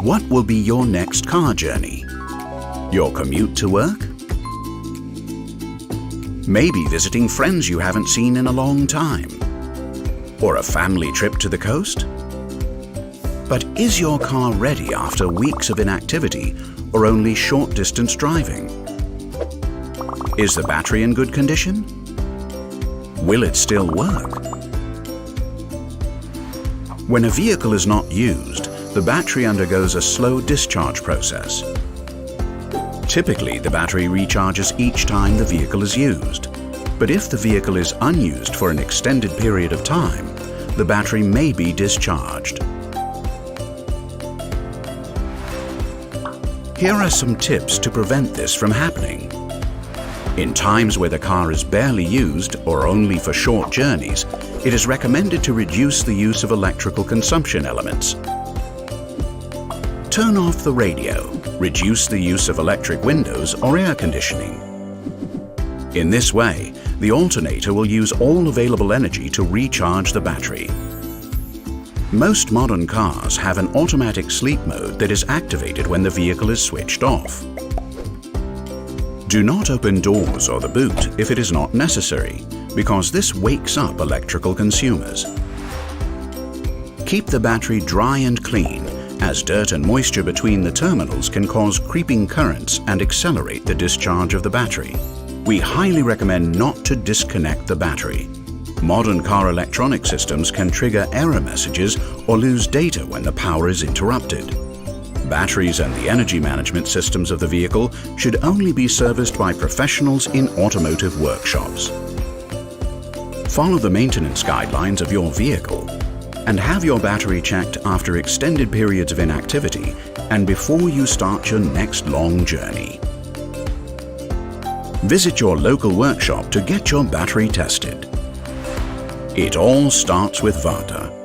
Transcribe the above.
What will be your next car journey? Your commute to work? Maybe visiting friends you haven't seen in a long time? Or a family trip to the coast? But is your car ready after weeks of inactivity or only short-distance driving? Is the battery in good condition? Will it still work? When a vehicle is not used, the battery undergoes a slow discharge process. Typically, the battery recharges each time the vehicle is used. But if the vehicle is unused for an extended period of time, the battery may be discharged. Here are some tips to prevent this from happening. In times where the car is barely used or only for short journeys, it is recommended to reduce the use of electrical consumption elements. Turn off the radio, reduce the use of electric windows or air conditioning. In this way, the alternator will use all available energy to recharge the battery. Most modern cars have an automatic sleep mode that is activated when the vehicle is switched off. Do not open doors or the boot if it is not necessary, because this wakes up electrical consumers. Keep the battery dry and clean, as dirt and moisture between the terminals can cause creeping currents and accelerate the discharge of the battery. We highly recommend not to disconnect the battery. Modern car electronic systems can trigger error messages or lose data when the power is interrupted. Batteries and the energy management systems of the vehicle should only be serviced by professionals in automotive workshops. Follow the maintenance guidelines of your vehicle and have your battery checked after extended periods of inactivity and before you start your next long journey. Visit your local workshop to get your battery tested. It all starts with VARTA.